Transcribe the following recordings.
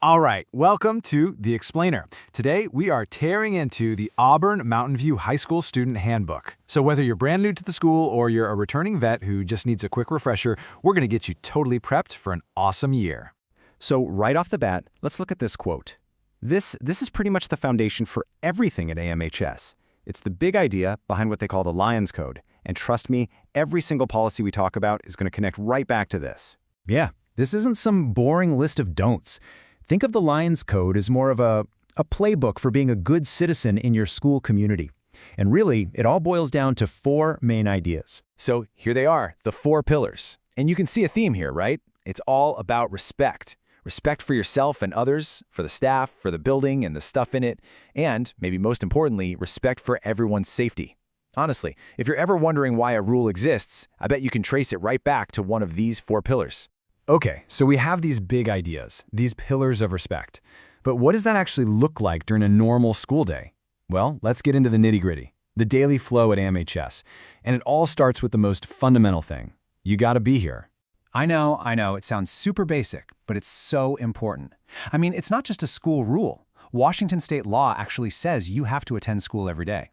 All right, welcome to The Explainer. Today, we are tearing into the Auburn Mountain View High School Student Handbook. So whether you're brand new to the school or you're a returning vet who just needs a quick refresher, we're going to get you totally prepped for an awesome year. So right off the bat, let's look at this quote. This is pretty much the foundation for everything at AMHS. It's the big idea behind what they call the Lions Code. And trust me, every single policy we talk about is going to connect right back to this. Yeah, this isn't some boring list of don'ts. Think of the Lions Code as more of a playbook for being a good citizen in your school community. And really, it all boils down to four main ideas. So here they are, the 4 pillars. And you can see a theme here, right? It's all about respect. Respect for yourself and others, for the staff, for the building and the stuff in it, and, maybe most importantly, respect for everyone's safety. Honestly, if you're ever wondering why a rule exists, I bet you can trace it right back to one of these 4 pillars. Okay, so we have these big ideas, these pillars of respect. But what does that actually look like during a normal school day? Well, let's get into the nitty-gritty, the daily flow at AMHS. And it all starts with the most fundamental thing. You gotta be here. I know, it sounds super basic, but it's so important. I mean, it's not just a school rule. Washington state law actually says you have to attend school every day.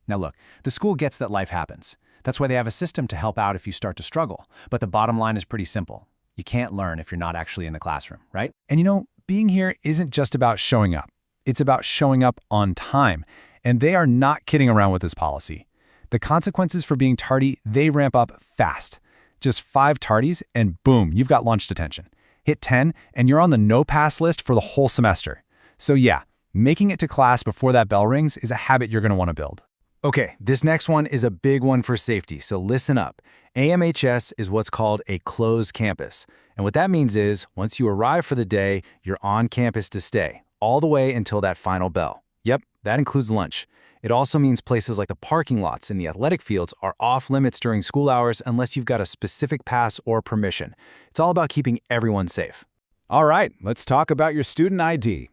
Now look, the school gets that life happens. That's why they have a system to help out if you start to struggle. But the bottom line is pretty simple. You can't learn if you're not actually in the classroom, right? And you know, being here isn't just about showing up. It's about showing up on time. And they are not kidding around with this policy. The consequences for being tardy, they ramp up fast. Just 5 tardies and boom, you've got lunch detention. Hit 10 and you're on the no-pass list for the whole semester. So yeah, making it to class before that bell rings is a habit you're going to want to build. Okay, this next one is a big one for safety, so listen up. AMHS is what's called a closed campus. And what that means is, once you arrive for the day, you're on campus to stay, all the way until that final bell. Yep, that includes lunch. It also means places like the parking lots and the athletic fields are off limits during school hours unless you've got a specific pass or permission. It's all about keeping everyone safe. All right, let's talk about your student ID.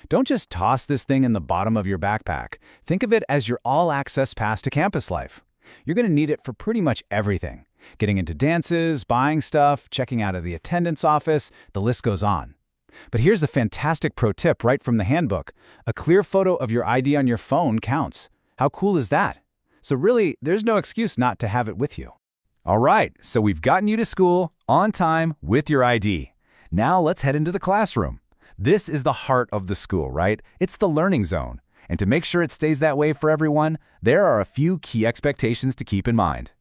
Don't just toss this thing in the bottom of your backpack. Think of it as your all-access pass to campus life. You're going to need it for pretty much everything. Getting into dances, buying stuff, checking out of the attendance office, the list goes on. But here's a fantastic pro tip right from the handbook. A clear photo of your ID on your phone counts. How cool is that? So really, there's no excuse not to have it with you. All right, so we've gotten you to school, on time, with your ID. Now let's head into the classroom. This is the heart of the school, right? It's the learning zone. And to make sure it stays that way for everyone, there are a few key expectations to keep in mind.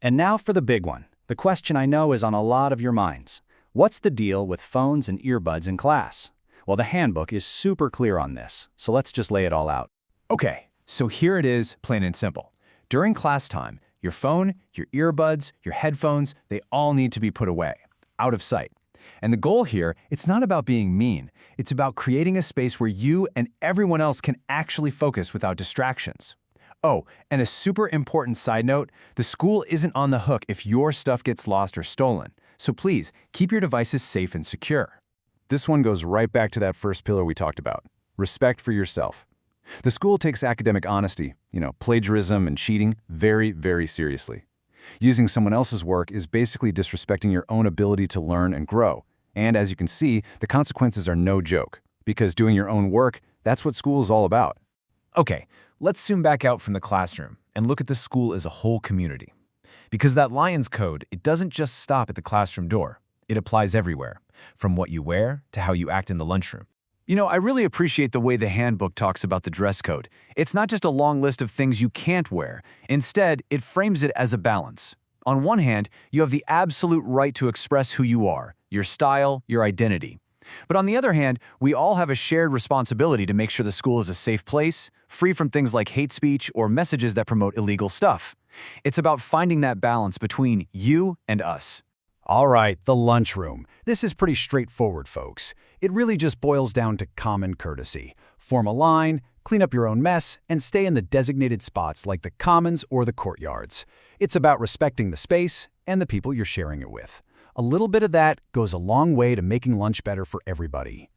And now for the big one. The question I know is on a lot of your minds. What's the deal with phones and earbuds in class? Well, the handbook is super clear on this, so let's just lay it all out. Okay, so here it is, plain and simple. During class time, your phone, your earbuds, your headphones, they all need to be put away, out of sight. And the goal here, it's not about being mean. It's about creating a space where you and everyone else can actually focus without distractions. Oh, and a super important side note, the school isn't on the hook if your stuff gets lost or stolen. So please, keep your devices safe and secure. This one goes right back to that first pillar we talked about, respect for yourself. The school takes academic honesty, plagiarism and cheating very, very seriously. Using someone else's work is basically disrespecting your own ability to learn and grow. And as you can see, the consequences are no joke, because doing your own work, that's what school is all about. Okay, let's zoom back out from the classroom and look at the school as a whole community. Because that Lions Code, it doesn't just stop at the classroom door. It applies everywhere, from what you wear to how you act in the lunchroom. I really appreciate the way the handbook talks about the dress code. It's not just a long list of things you can't wear. Instead, it frames it as a balance. On one hand, you have the absolute right to express who you are, your style, your identity. But on the other hand, we all have a shared responsibility to make sure the school is a safe place, free from things like hate speech or messages that promote illegal stuff. It's about finding that balance between you and us. All right, the lunchroom. This is pretty straightforward, folks. It really just boils down to common courtesy. Form a line, clean up your own mess, and stay in the designated spots like the commons or the courtyards. It's about respecting the space and the people you're sharing it with. A little bit of that goes a long way to making lunch better for everybody.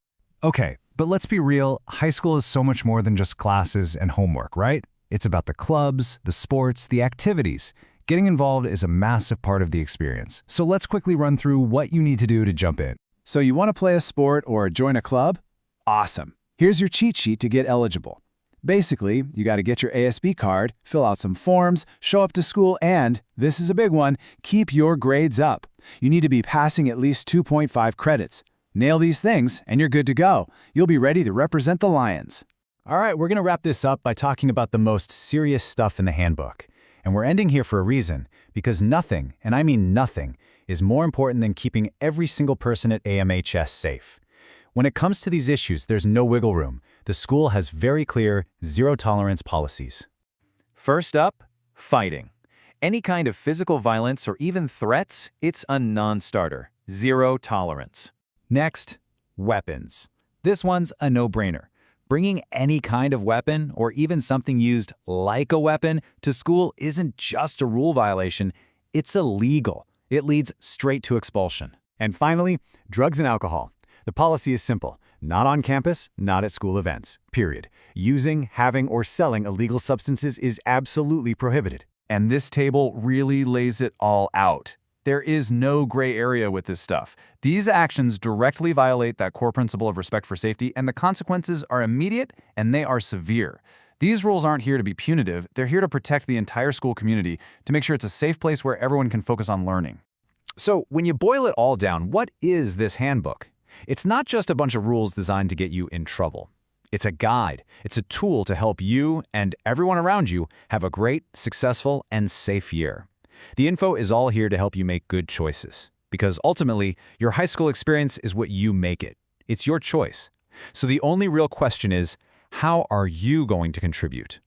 Okay, but let's be real, high school is so much more than just classes and homework, right? It's about the clubs, the sports, the activities. Getting involved is a massive part of the experience. So let's quickly run through what you need to do to jump in. So you want to play a sport or join a club? Awesome. Here's your cheat sheet to get eligible. Basically, you got to get your ASB card, fill out some forms, show up to school, and, this is a big one, keep your grades up. You need to be passing at least 2.5 credits. Nail these things, and you're good to go. You'll be ready to represent the Lions. All right, we're going to wrap this up by talking about the most serious stuff in the handbook. And we're ending here for a reason, because nothing, and I mean nothing, is more important than keeping every single person at AMHS safe. When it comes to these issues, there's no wiggle room. The school has very clear, zero-tolerance policies. First up, fighting. Any kind of physical violence or even threats, it's a non-starter. Zero tolerance. Next, weapons. This one's a no-brainer. Bringing any kind of weapon, or even something used like a weapon, to school isn't just a rule violation, it's illegal. It leads straight to expulsion. And finally, drugs and alcohol. The policy is simple. Not on campus, not at school events. Period. Using, having, or selling illegal substances is absolutely prohibited. And this table really lays it all out. There is no gray area with this stuff. These actions directly violate that core principle of respect for safety, and the consequences are immediate and they are severe. These rules aren't here to be punitive, they're here to protect the entire school community, to make sure it's a safe place where everyone can focus on learning. So, when you boil it all down, what is this handbook? It's not just a bunch of rules designed to get you in trouble. It's a guide. It's a tool to help you and everyone around you have a great, successful, and safe year. The info is all here to help you make good choices, because ultimately, your high school experience is what you make it. It's your choice. So the only real question is, how are you going to contribute?